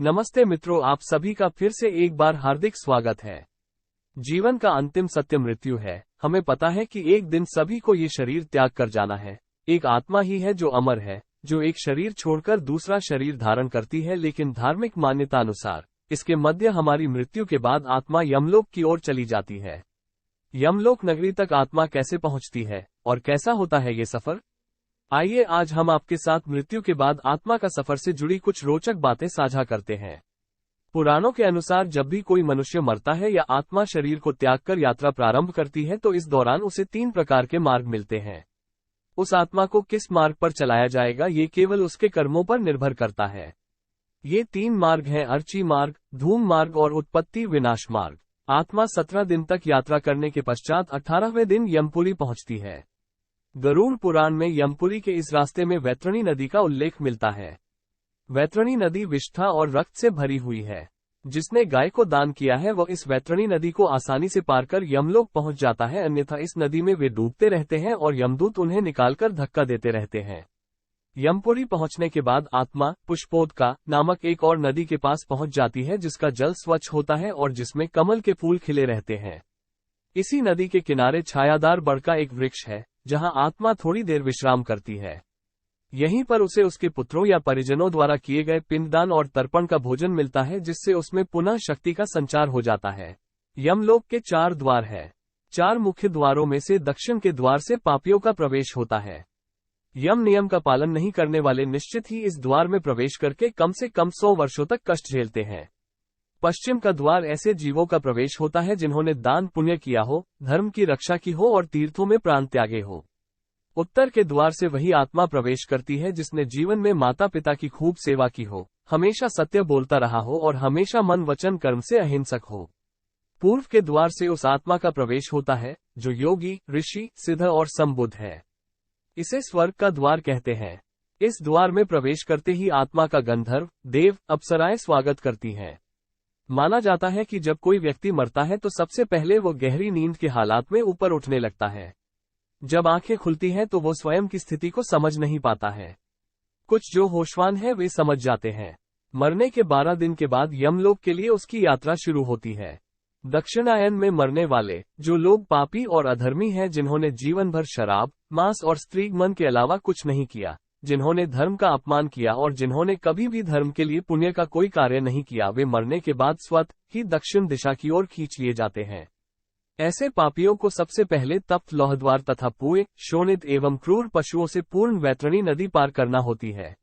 नमस्ते मित्रों, आप सभी का फिर से एक बार हार्दिक स्वागत है। जीवन का अंतिम सत्य मृत्यु है। हमें पता है कि एक दिन सभी को ये शरीर त्याग कर जाना है। एक आत्मा ही है जो अमर है, जो एक शरीर छोड़कर दूसरा शरीर धारण करती है, लेकिन धार्मिक मान्यता अनुसार इसके मध्य हमारी मृत्यु के बाद आत्मा यमलोक की ओर चली जाती है। यमलोक नगरी तक आत्मा कैसे पहुंचती है और कैसा होता है ये सफर? आइए आज हम आपके साथ मृत्यु के बाद आत्मा का सफर से जुड़ी कुछ रोचक बातें साझा करते हैं। पुराणों के अनुसार जब भी कोई मनुष्य मरता है या आत्मा शरीर को त्याग कर यात्रा प्रारंभ करती है तो इस दौरान उसे 3 प्रकार के मार्ग मिलते हैं। उस आत्मा को किस मार्ग पर चलाया जाएगा ये केवल उसके कर्मों पर निर्भर करता है। ये 3 मार्ग हैं: अर्ची मार्ग, धूम मार्ग और उत्पत्ति विनाश मार्ग। आत्मा 17 दिन तक यात्रा करने के पश्चात 18वें दिन यमपुरी पहुंचती है। गरुड़ पुराण में यमपुरी के इस रास्ते में वैतरणी नदी का उल्लेख मिलता है। वैतरणी नदी विष्ठा और रक्त से भरी हुई है। जिसने गाय को दान किया है वह इस वैतरणी नदी को आसानी से पार कर यमलोक पहुंच जाता है, अन्यथा इस नदी में वे डूबते रहते हैं और यमदूत उन्हें निकालकर धक्का देते रहते हैं। यमपुरी पहुंचने के बाद आत्मा पुष्पोदका नामक एक और नदी के पास पहुंच जाती है, जिसका जल स्वच्छ होता है और जिसमें कमल के फूल खिले रहते हैं। इसी नदी के किनारे छायादार बड़ का एक वृक्ष है, जहां आत्मा थोड़ी देर विश्राम करती है। यहीं पर उसे उसके पुत्रों या परिजनों द्वारा किए गए पिंडदान और तर्पण का भोजन मिलता है, जिससे उसमें पुनः शक्ति का संचार हो जाता है। यमलोक के 4 द्वार है। 4 मुख्य द्वारों में से दक्षिण के द्वार से पापियों का प्रवेश होता है। यम नियम का पालन नहीं करने वाले निश्चित ही इस द्वार में प्रवेश करके कम से कम 100 वर्षों तक कष्ट झेलते हैं। पश्चिम का द्वार ऐसे जीवों का प्रवेश होता है जिन्होंने दान पुण्य किया हो, धर्म की रक्षा की हो और तीर्थों में प्राण त्यागे हो। उत्तर के द्वार से वही आत्मा प्रवेश करती है जिसने जीवन में माता पिता की खूब सेवा की हो, हमेशा सत्य बोलता रहा हो और हमेशा मन वचन कर्म से अहिंसक हो। पूर्व के द्वार से उस आत्मा का प्रवेश होता है जो योगी, ऋषि, सिद्ध और संबुद्ध है। इसे स्वर्ग का द्वार कहते हैं। इस द्वार में प्रवेश करते ही आत्मा का गंधर्व, देव, अप्सराएं स्वागत करती हैं। माना जाता है कि जब कोई व्यक्ति मरता है तो सबसे पहले वो गहरी नींद के हालात में ऊपर उठने लगता है। जब आंखें खुलती हैं तो वो स्वयं की स्थिति को समझ नहीं पाता है। कुछ जो होशवान है वे समझ जाते हैं। मरने के 12 दिन के बाद यमलोक के लिए उसकी यात्रा शुरू होती है। दक्षिणायन में मरने वाले जो लोग पापी और अधर्मी हैं, जिन्होंने जीवन भर शराब, मांस और स्त्रीगमन के अलावा कुछ नहीं किया, जिन्होंने धर्म का अपमान किया और जिन्होंने कभी भी धर्म के लिए पुण्य का कोई कार्य नहीं किया, वे मरने के बाद स्वतः ही दक्षिण दिशा की ओर खींच लिए जाते हैं। ऐसे पापियों को सबसे पहले तप्त लोहद्वार तथा पुए, शोणित एवं क्रूर पशुओं से पूर्ण वैतरणी नदी पार करना होती है।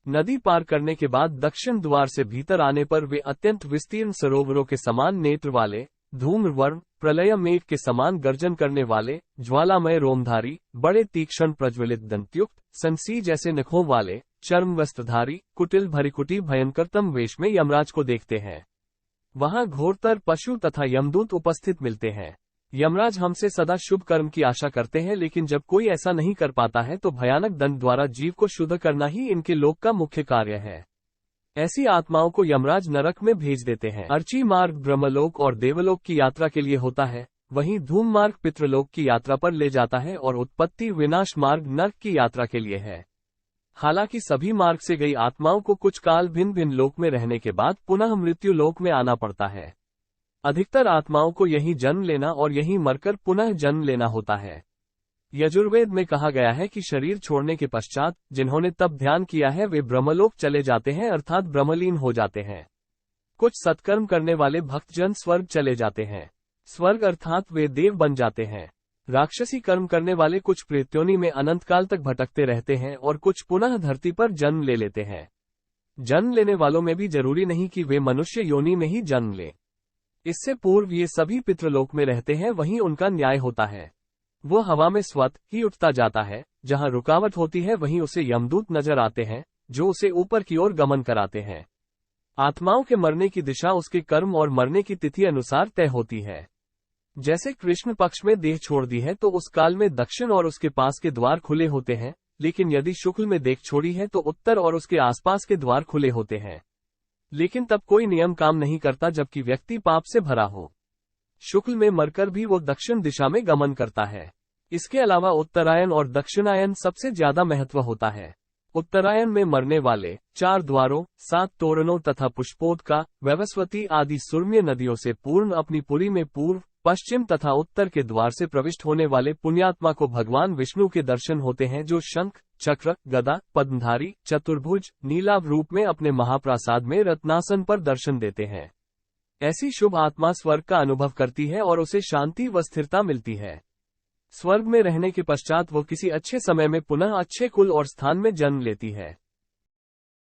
नदी पार करने के बाद दक्षिण द्वार से भीतर आने पर वे अत्यंत विस्तीर्ण सरोवरों के समान नेत्र वाले, धूम्रवर्ण, प्रलय मेघ के समान गर्जन करने वाले, ज्वालामय रोमधारी, बड़े तीक्ष्ण प्रज्वलित दंतयुक्त, संसी जैसे नखों वाले, चर्म वस्त्रधारी, कुटिल भरिकुटी भयंकरतम वेश में यमराज को देखते हैं। वहां घोरतर पशु तथा यमदूत उपस्थित मिलते हैं। यमराज हमसे सदा शुभ कर्म की आशा करते हैं, लेकिन जब कोई ऐसा नहीं कर पाता है तो भयानक दंड द्वारा जीव को शुद्ध करना ही इनके लोक का मुख्य कार्य है। ऐसी आत्माओं को यमराज नरक में भेज देते हैं। अर्ची मार्ग ब्रह्मलोक और देवलोक की यात्रा के लिए होता है, वहीं धूम मार्ग पितृलोक की यात्रा पर ले जाता है और उत्पत्ति विनाश मार्ग नरक की यात्रा के लिए है। हालांकि सभी मार्ग से गई आत्माओं को कुछ काल भिन्न भिन्न लोक में रहने के बाद पुनः मृत्यु लोक में आना पड़ता है। अधिकतर आत्माओं को यहीं जन्म लेना और यहीं मरकर पुनः जन्म लेना होता है। यजुर्वेद में कहा गया है कि शरीर छोड़ने के पश्चात जिन्होंने तप ध्यान किया है वे ब्रह्मलोक चले जाते हैं, अर्थात ब्रह्मलीन हो जाते हैं। कुछ सत्कर्म करने वाले भक्तजन स्वर्ग चले जाते हैं। स्वर्ग अर्थात वे देव बन जाते हैं। राक्षसी कर्म करने वाले कुछ प्रेत्योनि में अनंत काल तक भटकते रहते हैं और कुछ पुनः धरती पर जन्म ले लेते हैं। जन्म लेने वालों में भी जरूरी नहीं कि वे मनुष्य योनि में ही जन्म लें। इससे पूर्व ये सभी पितृलोक में रहते हैं, वहीं उनका न्याय होता है। वो हवा में स्वतः ही उठता जाता है। जहां रुकावट होती है वहीं उसे यमदूत नजर आते हैं, जो उसे ऊपर की ओर गमन कराते हैं। आत्माओं के मरने की दिशा उसके कर्म और मरने की तिथि अनुसार तय होती है। जैसे कृष्ण पक्ष में देह छोड़ दी है तो उस काल में दक्षिण और उसके पास के द्वार खुले होते हैं, लेकिन यदि शुक्ल में देह छोड़ी है तो उत्तर और उसके आसपास के द्वार खुले होते हैं। लेकिन तब कोई नियम काम नहीं करता जबकि व्यक्ति पाप से भरा हो। शुक्ल में मरकर भी वो दक्षिण दिशा में गमन करता है। इसके अलावा उत्तरायण और दक्षिणायन सबसे ज्यादा महत्व होता है। उत्तरायण में मरने वाले 4 द्वारों, 7 तोरणों तथा पुष्पोदका, वैवस्वती आदि सुरम्य नदियों से पूर्ण अपनी पुरी में पूर्व, पश्चिम तथा उत्तर के द्वार से प्रविष्ट होने वाले पुण्यात्मा को भगवान विष्णु के दर्शन होते हैं, जो शंख, चक्र, गदा, पद्मधारी, चतुर्भुज, नीलाभ रूप में अपने महाप्रासाद में रत्नासन पर दर्शन देते हैं। ऐसी शुभ आत्मा स्वर्ग का अनुभव करती है और उसे शांति व स्थिरता मिलती है। स्वर्ग में रहने के पश्चात वो किसी अच्छे समय में पुनः अच्छे कुल और स्थान में जन्म लेती है।